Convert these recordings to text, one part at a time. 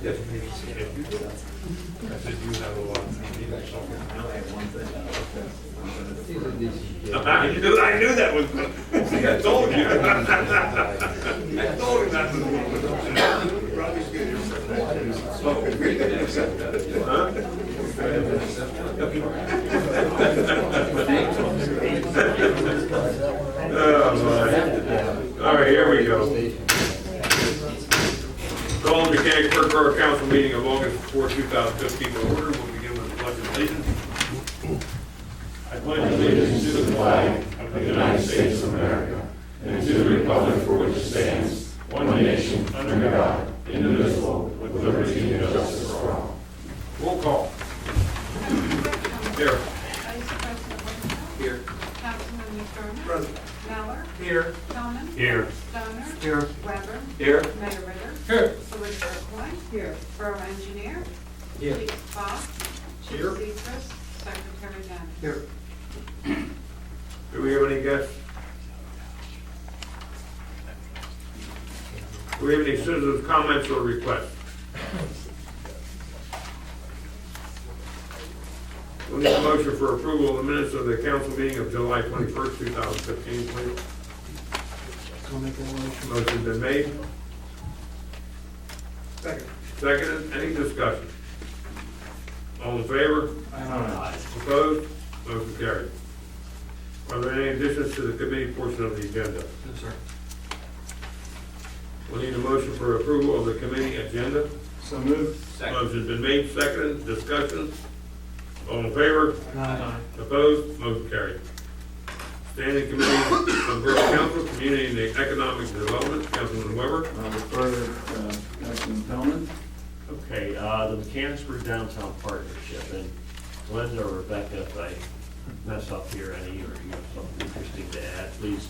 Yes, please. I said you have a lot. I knew that was. See, I told you. I told him that was. Huh? Oh, all right, here we go. Call the Mechanicsburg Borough Council meeting of August 4, 2015 to order. We'll begin with the pledge of allegiance. I pledge allegiance to the flag of the United States of America and to the republic for which it stands, one nation, under God, indivisible, with liberty and justice for all. Roll call. Here. Here. Councilman McDermott. Present. Mallard. Here. Tillman. Here. Stoner. Here. Weber. Here. Mayor Ritter. Here. Solicitor Coin. Here. Borough Engineer. Here. Chief Fox. Chief Here. Cephas. Secretary Dennis. Here. Do we have any guests? Do we have any citizens' comments or requests? We'll need a motion for approval of the minutes of the council meeting of July 21st, 2015, please. Motion been made. Second. Seconded. Any discussion? All in favor? Aye. Opposed? Motion carried. Are there any additions to the committee portion of the agenda? Yes, sir. We'll need a motion for approval of the committee agenda. So moved. Motion's been made, seconded, discussion. All in favor? Aye. Opposed? Motion carried. Standing Committee of Borough Council, Community and Economic Development, Councilman Weber. I'll refer to Councilman Tillman. Okay, the Mechanicsburg Downtown Partnership, and Glenda or Rebecca, if I mess up here any, or you have something interesting to add, please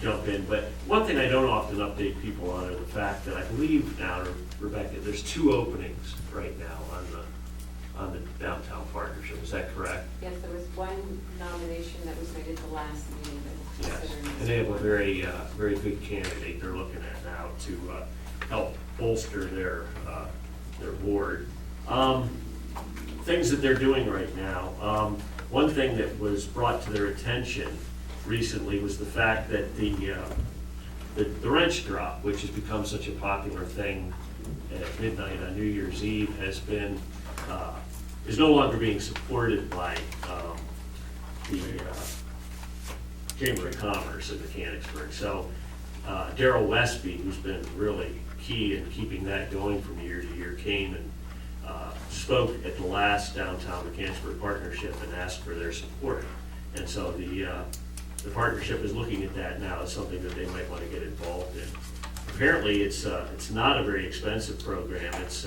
jump in. But one thing I don't often update people on is the fact that I believe now, Rebecca, there's 2 openings right now on the Downtown Partnership. Is that correct? Yes, there was one nomination that was made at the last meeting, but Yes, considering. and they have a very good candidate they're looking at now to help bolster their board. Things that they're doing right now. One thing that was brought to their attention recently was the fact that the wrench drop, which has become such a popular thing at midnight on New Year's Eve, is no longer being supported by the Chamber of Commerce in Mechanicsburg. So Darrell Westby, who's been really key in keeping that going from year to year, came and spoke at the last Downtown Mechanicsburg Partnership and asked for their support. And so the partnership is looking at that now as something that they might want to get involved in. Apparently, it's not a very expensive program. It's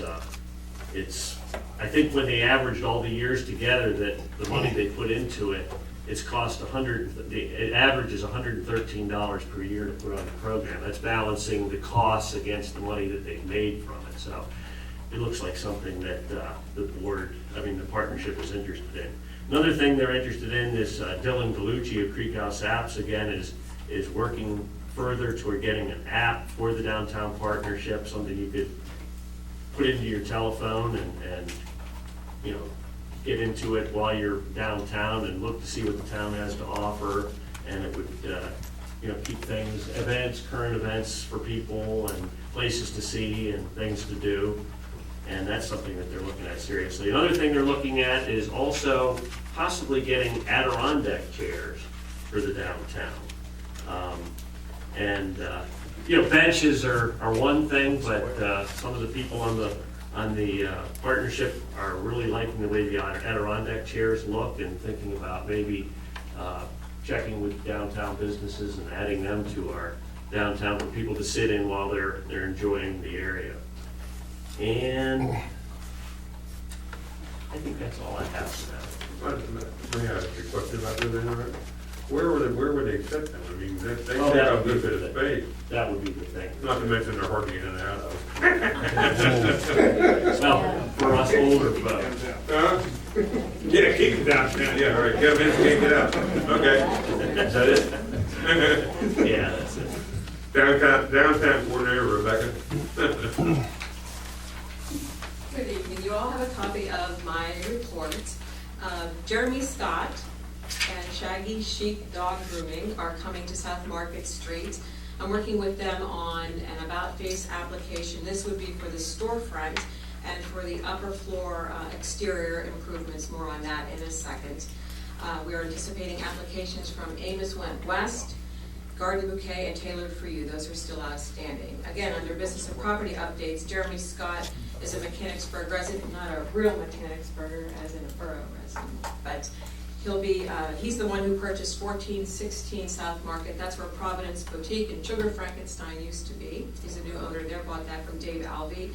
I think when they averaged all the years together, that the money they put into it, it's cost it averages $113 per year to put on the program. That's balancing the costs against the money that they've made from it. So it looks like something that the partnership is interested in. Another thing they're interested in is Dylan Gallucci of Creek House Apps, again, is working further toward getting an app for the Downtown Partnership, something you could put into your telephone and get into it while you're downtown and look to see what the town has to offer, and it would keep current events for people and places to see and things to do, and that's something that they're looking at seriously. Another thing they're looking at is also possibly getting Adirondack chairs for the downtown. Benches are one thing, but some of the people on the partnership are really liking the way the Adirondack chairs look and thinking about maybe checking with downtown businesses and adding them to our downtown for people to sit in while they're enjoying the area. And I think that's all I have for now. Let me ask you a question about this. Where would they sit them? I mean, they take that up a would be good bit of the space. That would be the thing. Not to mention they're hard to get in and out of. older folks. Huh? Yeah, keep it downtown, yeah, all right, Kevin, can't get out, okay. Is that it? Yeah, that's it. Downtown coordinator, Rebecca. Good evening. You all have a copy of my report. Jeremy Scott and Shaggy Chic Dog Grooming are coming to South Market Street. I'm working with them on an about-face application. This would be for the storefront and for the upper floor exterior improvements. More on that in a second. We are anticipating applications from Amos Went West, Garden Bouquet, and Tailored for You. Those are still outstanding. Again, under business and property updates, Jeremy Scott is a Mechanicsburg resident, not a real Mechanicsburger as in a borough resident, but he's the one who purchased 1416 South Market. That's where Providence Boutique and Sugar Frankenstein used to be. He's a new owner there, bought that from Dave Alvey.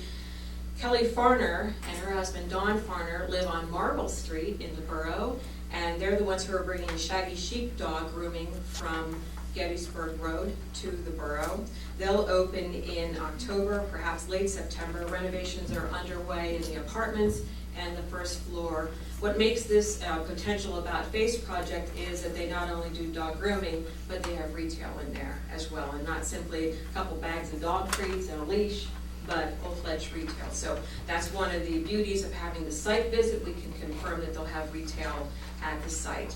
Kelly Farner and her husband Don Farner live on Marble Street in the borough, and they're the ones who are bringing Shaggy Chic Dog Grooming from Gettysburg Road to the borough. They'll open in October, perhaps late September. Renovations are underway in the apartments and the first floor. What makes this potential about face project is that they not only do dog grooming, but they have retail in there as well, and not simply a couple bags of dog treats and a leash, but full-fledged retail. So that's one of the beauties of having the site visit. We can confirm that they'll have retail at the site.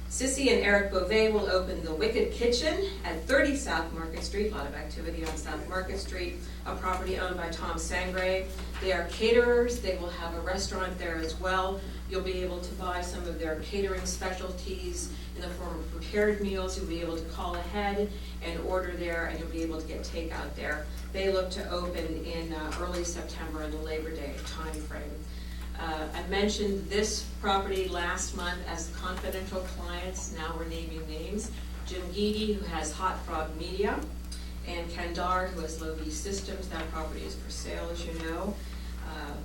Sissy and Eric Beauvais will open the Wicked Kitchen at 30 South Market Street. A lot of activity on South Market Street, a property owned by Tom Sangre. They are caterers. They will have a restaurant there as well. You'll be able to buy some of their catering specialties in the form of prepared meals. You'll be able to call ahead and order there, and you'll be able to get takeout there. They look to open in early September in the Labor Day timeframe. I mentioned this property last month as confidential clients. Now we're naming names. Jim Geedy, who has Hot Frog Media, and Kandar, who has Low V Systems. That property is for sale, as you know.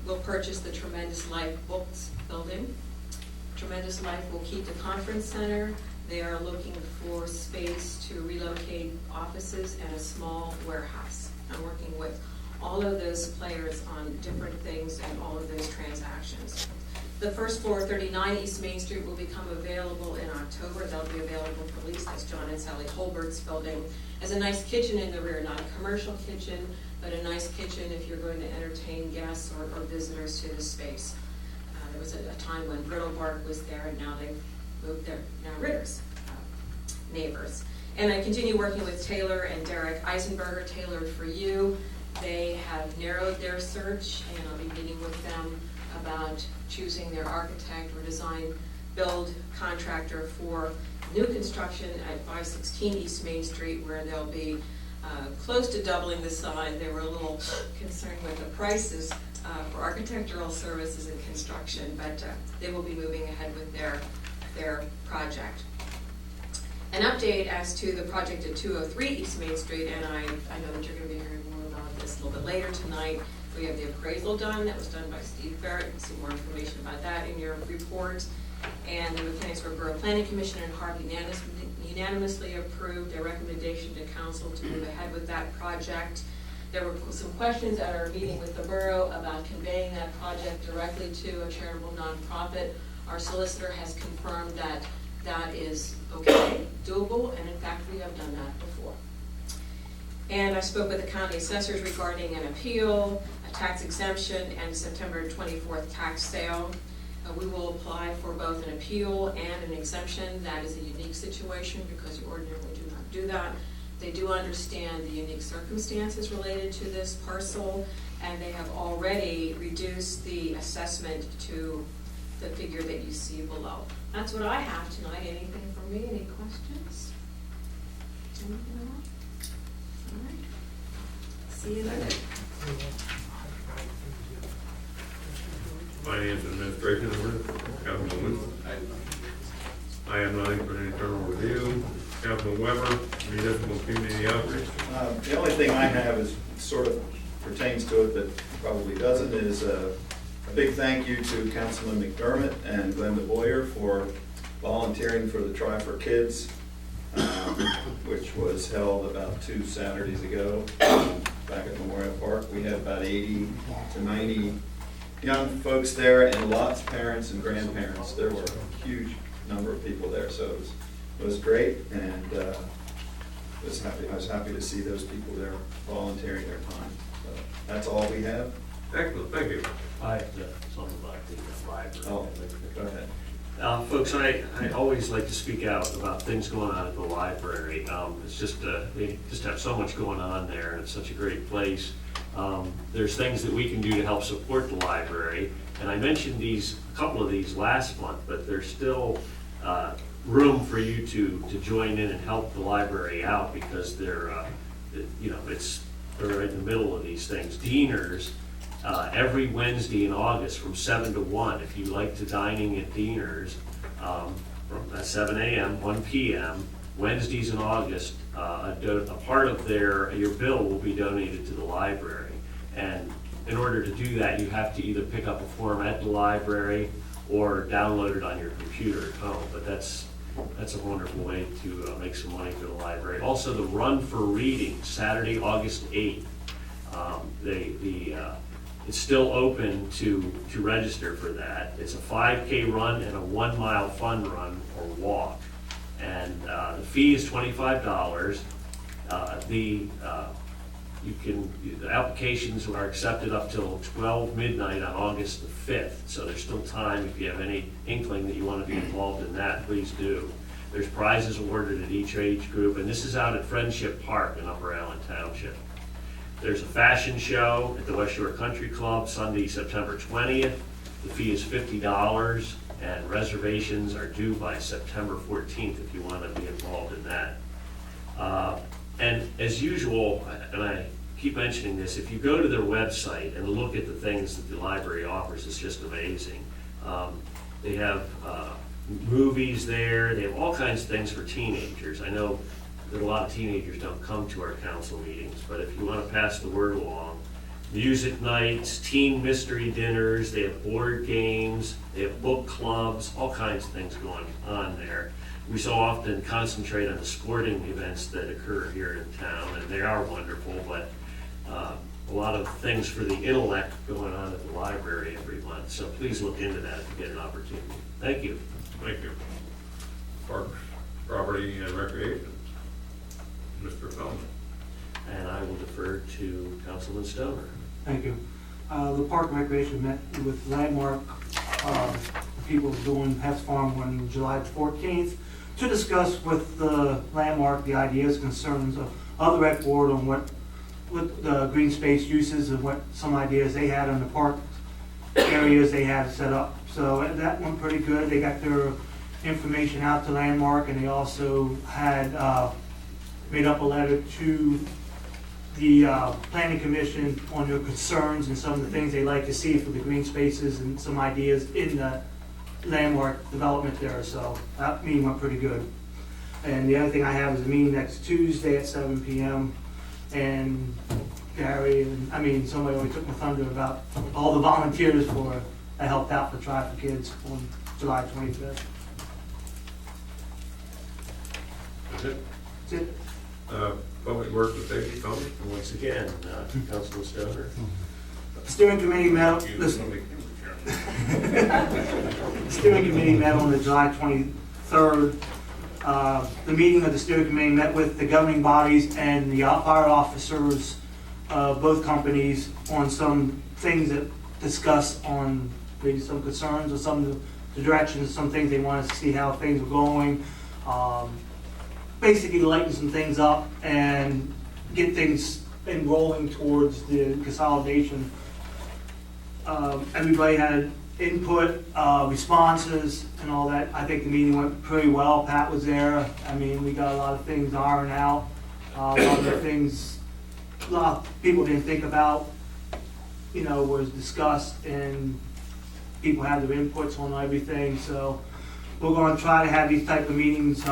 We'll purchase the Tremendous Life Books building. Tremendous Life will keep the conference center. They are looking for space to relocate offices and a small warehouse. I'm working with all of those players on different things and all of those transactions. The first floor, 39 East Main Street, will become available in October. They'll be available for lease. That's John and Sally Holbert's building. Has a nice kitchen in the rear, not a commercial kitchen, but a nice kitchen if you're going to entertain guests or visitors to the space. There was a time when Brittle Bark was there, and now they've moved there. Now Ritter's neighbors. And I continue working with Taylor and Derek Eisenberger, Tailored for You. They have narrowed their search, and I'll be meeting with them about choosing their architect or design build contractor for new construction at 516 East Main Street, where they'll be close to doubling the size. They were a little concerned with the prices for architectural services and construction, but they will be moving ahead with their project. An update as to the project at 203 East Main Street, and I know that you're going to be hearing more about this a little bit later tonight. We have the appraisal done. That was done by Steve Barrett. You can see more information about that in your report. And the Mechanicsburg Borough Planning Commission and Harvey unanimously approved a recommendation to council to move ahead with that project. There were some questions at our meeting with the borough about conveying that project directly to a charitable nonprofit. Our solicitor has confirmed that that is okay, doable, and in fact we have done that before. And I spoke with the county assessors regarding an appeal, a tax exemption, and September 24th tax sale. We will apply for both an appeal and an exemption. That is a unique situation because you ordinarily do not do that. They do understand the unique circumstances related to this parcel, and they have already reduced the assessment to the figure that you see below. That's what I have tonight. Anything from me? Any questions? Anything else? All right. See you later. Finance and Administration, Councilman Woods. I have nothing for an internal review. Councilman Weber, Municipal Community Outreach. The only thing I have is sort of pertains to it, but probably doesn't, is a big thank you to Councilman McDermott and Glenda Boyer for volunteering for the Try for Kids, which was held about 2 Saturdays ago back at Memorial Park. We had about 80 to 90 young folks there and lots of parents and grandparents. There were a huge number of people there, so it was great, and I was happy to see those people there volunteering their time. So that's all we have. Excellent, thank you. I have something about the library. Oh, go ahead. Folks, I always like to speak out about things going on at the library. It's just, they just have so much going on there, and it's such a great place. There's things that we can do to help support the library, and I mentioned a couple of these last month, but there's still room for you to join in and help the library out, because they're right in the middle of these things. Deaners, every Wednesday in August from 7 to 1. If you like to dining at Deaners, from 7 a.m., 1 p.m., Wednesdays in August, a part of your bill will be donated to the library. And in order to do that, you have to either pick up a form at the library or download it on your computer at home. But that's a wonderful way to make some money for the library. Also, the Run for Reading, Saturday, August 8th. It's still open to register for that. It's a 5K run and a 1 mile fun run or walk. And the fee is $25. The applications are accepted up till 12 midnight on August the 5th. So there's still time. If you have any inkling that you want to be involved in that, please do. There's prizes awarded at each age group, and this is out at Friendship Park in Upper Allen Township. There's a fashion show at the West Shore Country Club Sunday, September 20th. The fee is $50, and reservations are due by September 14th if you want to be involved in that. And as usual, and I keep mentioning this, if you go to their website and look at the things that the library offers, it's just amazing. They have movies there. They have all kinds of things for teenagers. I know that a lot of teenagers don't come to our council meetings, but if you want to pass the word along, music nights, teen mystery dinners, they have board games, they have book clubs, all kinds of things going on there. We so often concentrate on the sporting events that occur here in town, and they are wonderful, but a lot of things for the intellect going on at the library every month. So please look into that if you get an opportunity. Thank you. Thank you. Parks, Property, and Recreation. Mr. Feldman. And I will defer to Councilman Stoner. Thank you. The Park and Recreation met with Landmark, people doing Hess Farm on July 14th to discuss with the Landmark the ideas, concerns of the rec board on what the green space uses and what some ideas they had on the park areas they had set up. So that went pretty good. They got their information out to Landmark, and they also had made up a letter to the Planning Commission on their concerns and some of the things they'd like to see for the green spaces and some ideas in the Landmark development there. So that meeting went pretty good. And the other thing I have is a meeting next Tuesday at 7 p.m. And Gary, somebody already took my thunder about all the volunteers that helped out for Try for Kids on July 25th. That's it. That's it. Public Works and Safety, Feldman. And once again, Councilman Stoner. Steering committee met. The steering committee met on the July 23rd. The meeting of the steering committee met with the governing bodies and the fire officers of both companies on some things that discuss on maybe some concerns or some of the directions, some things they want to see how things are going. Basically lighten some things up and get things enrolling towards the consolidation. Everybody had input, responses, and all that. I think the meeting went pretty well. Pat was there. We got a lot of things ironed out. A lot of the things a lot of people didn't think about, was discussed, and people had their inputs on everything. So we're going to try to have these type of meetings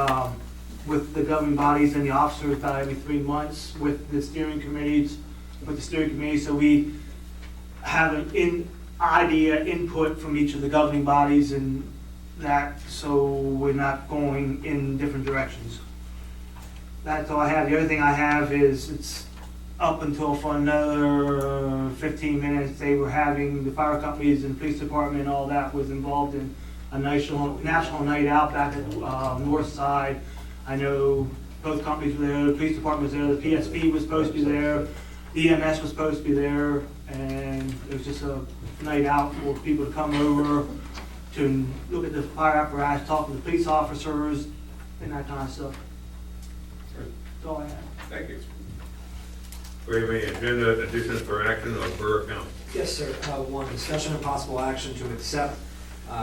with the governing bodies and the officers about every 3 months with the steering committees, so we have an input from each of the governing bodies and that, so we're not going in different directions. That's all I have. The other thing I have is up until for another 15 minutes, they were having, the fire companies and police department and all that was involved in a national night out back at North Side. I know both companies were there, the police department was there, the PSP was supposed to be there, EMS was supposed to be there, and it was just a night out for people to come over to look at the fire apparatus, talk to the police officers, and that kind of stuff. That's all I have. Thank you. Do we have any agenda additions for action on Borough Council? Yes, sir. One, discussion and possible action to accept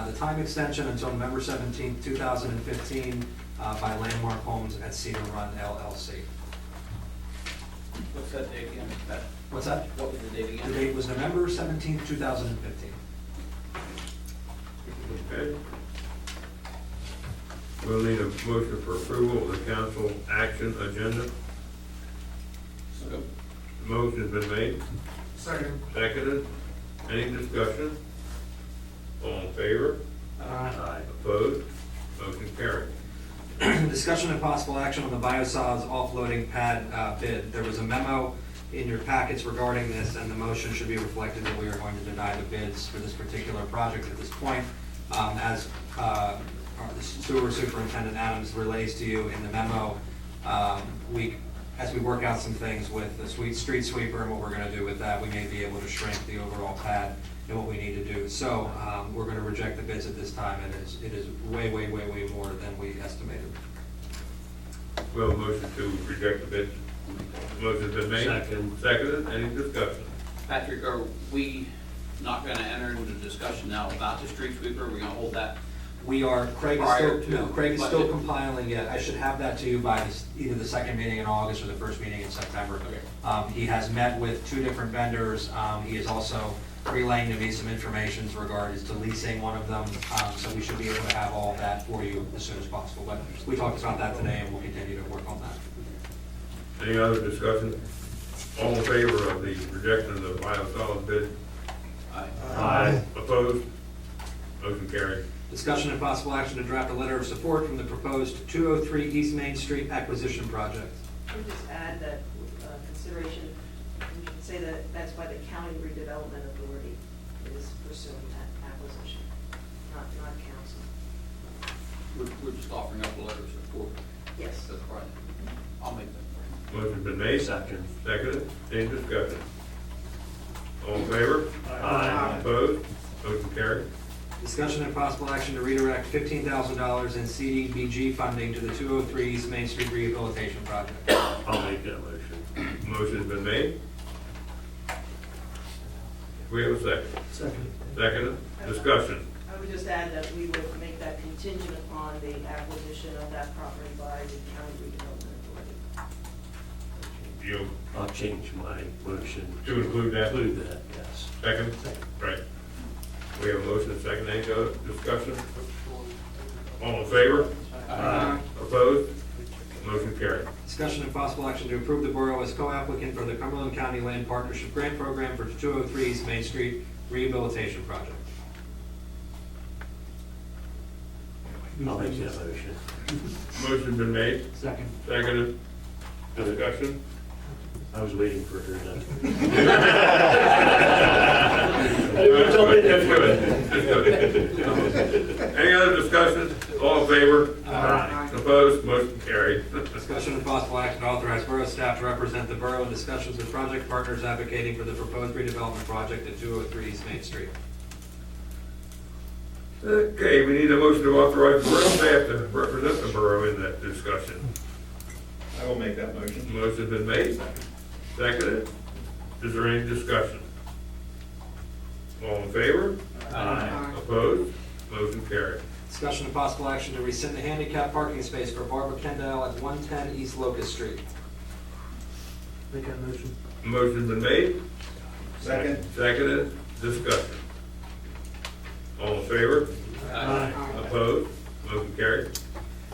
the time extension until November 17th, 2015 by Landmark Homes at Cedar Run LLC. What's that date again? What's that? What was the date The again? date was November 17th, 2015. Okay. We'll need a motion for approval of the council action agenda. So, Motion's been made, Second. seconded. Any discussion? All in favor? Aye. Opposed? Motion carried. Discussion and possible action on the biosolids offloading pad bid. There was a memo in your packets regarding this, and the motion should be reflected that we are going to deny the bids for this particular project at this point. As the sewer superintendent Adams relays to you in the memo, as we work out some things with the street sweeper and what we're gonna do with that, we may be able to shrink the overall pad and what we need to do. So, we're gonna reject the bids at this time, and it is way, way, way, way more than we estimated. We have a motion to reject the bid. Motion's been made. Second. Seconded. Any discussion? Patrick, are we not gonna enter into discussion now about the street sweeper? Are we gonna hold that? Craig Prior is to still, no, Craig is still budget. compiling it. I should have that to you by either the second meeting in August or the first meeting in September. He has met with 2 different vendors. He is also relaying to me some information in regards to leasing one of them. So we should be able to have all of that for you as soon as possible. But we talked about that today, and we'll continue to work on that. Any other discussion? All in favor of the rejection of the biosolids bid? Aye. Aye. Opposed? Motion carried. Discussion and possible action to draft a letter of support from the proposed 203 East Main Street acquisition project. I would just add that consideration, we should say that that's why the county redevelopment authority is pursuing that acquisition, not council. We're just offering up a letter of support. Yes. That's right. I'll make that. Motion's been made. Second. Seconded. Any discussion? All in favor? Aye. Opposed? Motion carried. Discussion and possible action to redirect $15,000 in CDBG funding to the 203 East Main Street rehabilitation project. I'll make that motion. Motion's been made. We have a second. Second. Seconded. Discussion. I would just add that we would make that contingent upon the acquisition of that property by the county redevelopment authority. You I'll change my motion. to include that? Include that, yes. Second? Right. We have a motion and second. Any other discussion? All in favor? Aye. Opposed? Motion carried. Discussion and possible action to approve the borough as co-applicant for the Cumberland County Land Partnership Grant Program for 203 East Main Street rehabilitation project. I'll make that motion. Motion's been made. Second. Seconded. Discussion? I was waiting for her to. That's good. That's good. Any other discussion? All in favor? Aye. Opposed? Motion carried. Discussion and possible action to authorize borough staff to represent the borough in discussions with project partners advocating for the proposed redevelopment project at 203 East Main Street. Okay, we need a motion to authorize the borough staff to represent the borough in that discussion. I will make that motion. Motion's been made. Seconded. Is there any discussion? All in favor? Aye. Opposed? Motion carried. Discussion and possible action to rescind the handicap parking space for Barbara Kendall at 110 East Locust Street. Make that motion. Motion's been made. Second? Seconded. Discussion. All in favor? Aye. Opposed? Motion carried.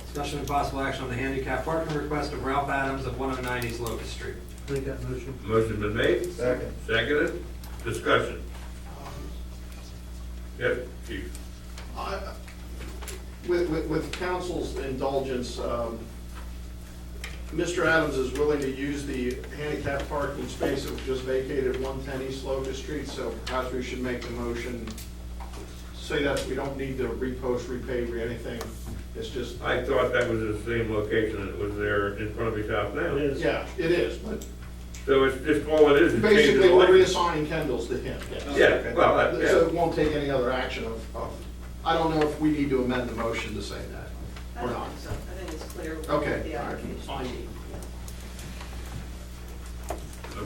Discussion and possible action on the handicap parking request of Ralph Adams of 109 East Locust Street. Make that motion. Motion's been made. Second. Seconded. Discussion. Yes, Chief. With council's indulgence, Mr. Adams is willing to use the handicap parking space that was just vacated 110 East Locust Street, so perhaps we should make the motion, say that we don't need to repost, repave, or anything. It's just, I thought that was the same location that was there in front of his house now. yeah, it is, but So it's just, all it is changing basically the we're light. reassigning Kendall's to him. Yeah, well, So yeah. it won't take any other action of, I don't know if we need to amend the motion to say that, I or don't not. think so. I think it's clear what Okay, the all right, application fine. should be.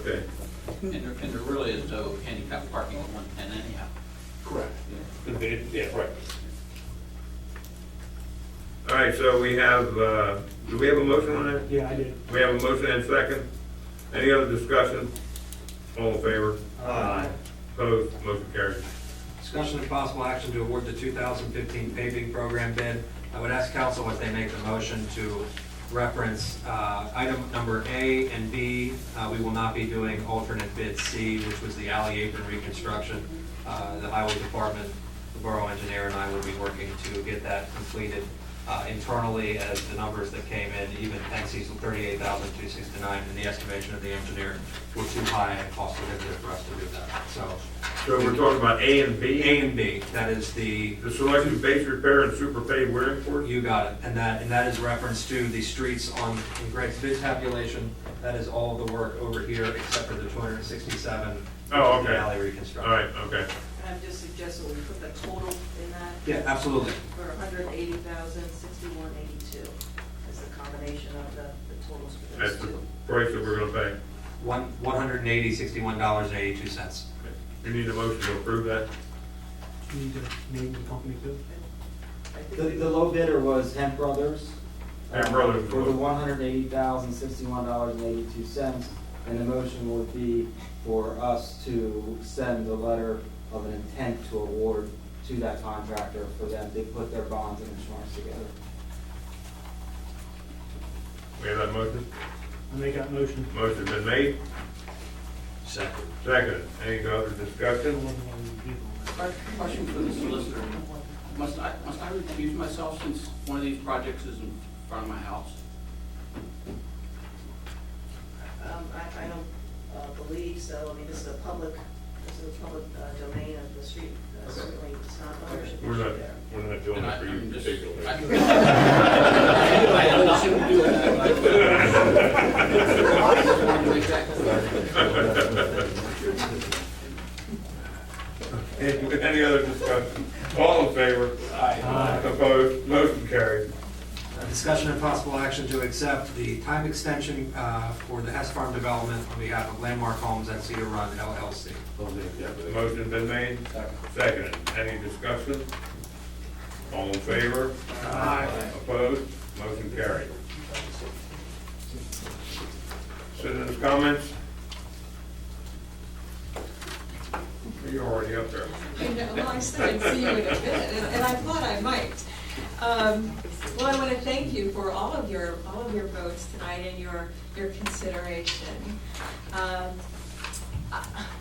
Okay. And there really is no handicap parking at 110 anyhow. Correct. Yeah, right. All right, so we have, do we have a motion on that? Yeah, I did. We have a motion and second. Any other discussion? All in favor? Aye. Opposed? Motion carries. Discussion and possible action to award the 2015 paving program bid. I would ask council if they make the motion to reference item number A and B. We will not be doing alternate bid C, which was the alley apron reconstruction. The highway department, the borough engineer, and I will be working to get that completed internally, as the numbers that came in, even Tensee's $38,269, and the estimation of the engineer were too high and cost prohibitive for us to do that. So So we're talking about A and B? A and B, that is the selected base repair and super paved wearing course? You got it, and that is reference to the streets on, in Greg's bid tabulation, that is all the work over here except for the 267. which Oh, is the okay. alley All reconstruction. right, okay. And I'm just suggesting we put the total in that Yeah, absolutely. for $180,061.82 as the combination of the totals for That's those the two. price that we're gonna pay. $180,61.82. You need a motion to approve that? You need to name the company too. I think The low bidder was Hemp Brothers. Hemp Brothers. For the $180,061.82, and the motion would be for us to send a letter of an intent to award to that contractor for them to put their bonds and insurance together. We have that motion? I make that motion. Motion's been made, Second. second. Any other discussion? Question for the solicitor. Must I recuse myself since one of these projects is in front of my house? I don't believe so. I mean, this is a public domain of the street. Certainly, it's not ownership We're issue not, there. we're not doing And it for you I'm just- particularly. I have nothing to do with that. I just wanted to make that clear. Any other discussion? All in favor? Aye. Opposed? Motion carried. Discussion and possible action to accept the time extension for the Hess Farm development on behalf of Landmark Homes at Cedar Run LLC. Motion's been made, seconded. Any discussion? All in favor? Aye. Opposed? Motion carried. Citizens' comments? You're already up there. I know, well, I said I'd see you in a bit, and I thought I might. Well, I want to thank you for all of your votes tonight and your consideration.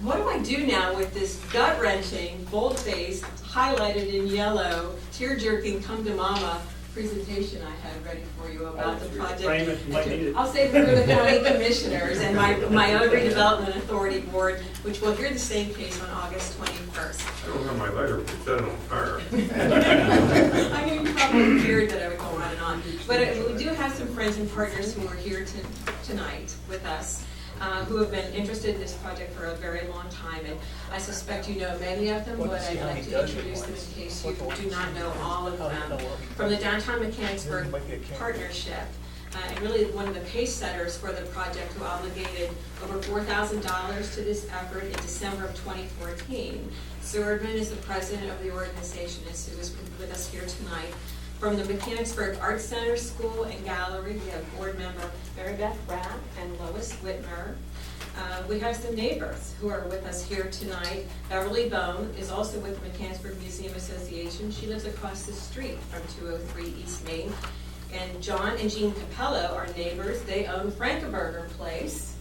What do I do now with this gut-wrenching, bold-faced, highlighted in yellow, tear-jerking, come to mama presentation I had ready for you about the project? Frame it, you might need it. I'll save it for the county commissioners and my own redevelopment authority board, which will hear the same case on August 21st. I don't have my letter, but set it on fire. I knew you probably feared that I would go on and on. But we do have some friends and partners who are here tonight with us, who have been interested in this project for a very long time. And I suspect you know many of them, but I'd like to introduce them in case you do not know all of them. From the Downtown Mechanicsburg Partnership, and really one of the pace setters for the project, who obligated over $4,000 to this effort in December of 2014. Sue Erdman is the president of the organization, and Sue is with us here tonight. From the Mechanicsburg Arts Center School and Gallery, we have board member Mary Beth Rapp and Lois Whitmer. We have some neighbors who are with us here tonight. Beverly Bone is also with the Mechanicsburg Museum Association. She lives across the street from 203 East Main. And John and Jean Capello are neighbors. They own Frankenberger Place.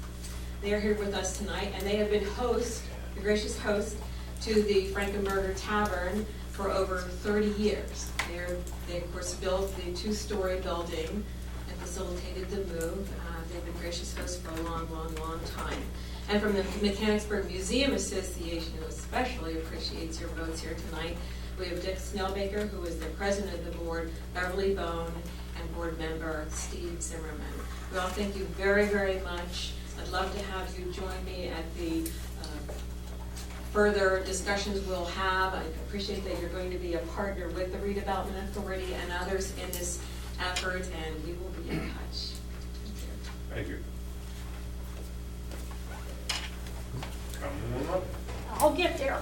They are here with us tonight, and they have been the gracious host to the Frankenberger Tavern for over 30 years. They of course built the two-story building, and and facilitated the move. They've been gracious hosts for a long, long, long time. And from the Mechanicsburg Museum Association, who especially appreciates your votes here tonight, we have Dick Snyder, who is the president of the board, Beverly Bone, and board member Steve Zimmerman. We all thank you very, very much. I'd love to have you join me at the further discussions we'll have. I appreciate that you're going to be a partner with the Redevelopment Authority and others in this effort, and we will be in touch. Thank you. Come on up. I'll get there.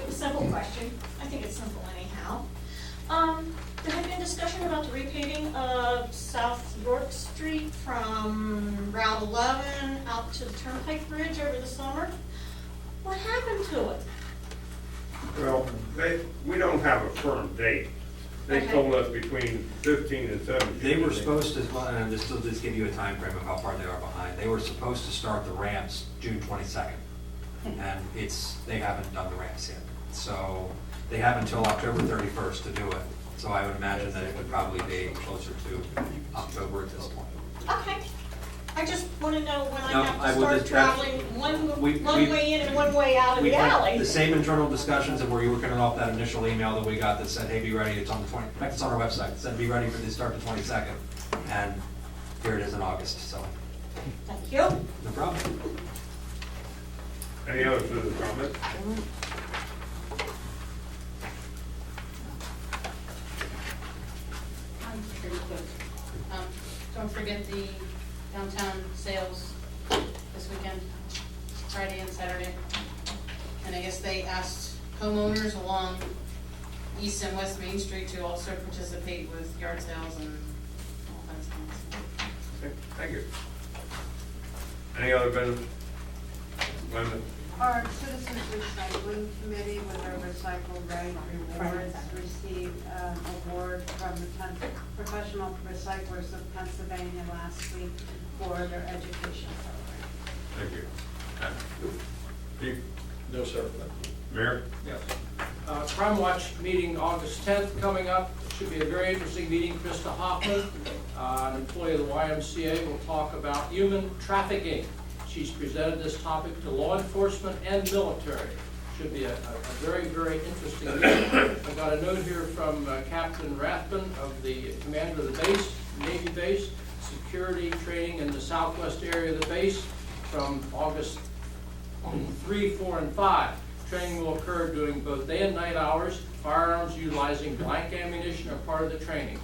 A simple question. I think it's simple anyhow. There had been discussion about the repaving of South York Street from Route 11 out to the Turnpike Bridge over the summer. What happened to it? Well, we don't have a firm date. They Okay. told us between 15 and 17. They were supposed to, and this will just give you a time frame of how far they are behind. They were supposed to start the ramps June 22nd, and they haven't done the ramps yet. So they have until October 31st to do it. So I would imagine that it would probably be closer to October at this point. Okay. I just want to know when I No, have I to would start just- traveling one we- way in and one way out of We the had alley. the same internal discussions of where you were coming off that initial email that we got that said, hey, be ready, it's on the 20, in fact, it's on our website, it said, be ready for the start the 22nd. And here it is in August, so, Thank you. no problem. Any other citizen comments? Pretty quick. Don't forget the downtown sales this weekend, Friday and Saturday. And I guess they asked homeowners along East and West Main Street to also participate with yard sales and all kinds of things. Okay, thank you. Any other business? Linda? Our Citizens Recycling Committee with our Recycle Right Rewards received an award from the Professional Recyclers of Pennsylvania last week for their education program. Thank you. Chief? No, sir. Mayor? Yes. Crime Watch meeting August 10th coming up. It should be a very interesting meeting. Krista Hoffman, an employee of the YMCA, will talk about human trafficking. She's presented this topic to law enforcement and military. Should be a very, very interesting meeting. I got a note here from Captain Rathman of the commander of the base, Navy base, security training in the southwest area of the base from August 3, 4, and 5. Training will occur during both day and night hours. Firearms utilizing blank ammunition are part of the training.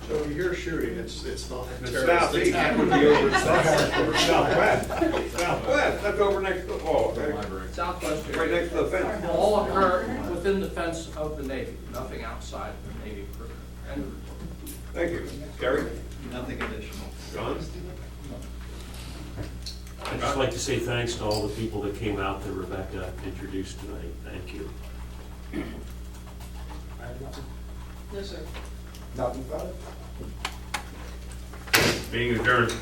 So you hear shooting, it's not a It's terrorist southeast. attack would be over Southwest. Southwest, that's over next to the wall, okay? Southwest Right area. next to the fence. Will all occur within the fence of the Navy, nothing outside the Navy perimeter. And Thank you. Gary? Nothing additional. John? I'd just like to say thanks to all the people that came out that Rebecca introduced tonight. Thank you. No, sir. Nothing about it? Being adjourned.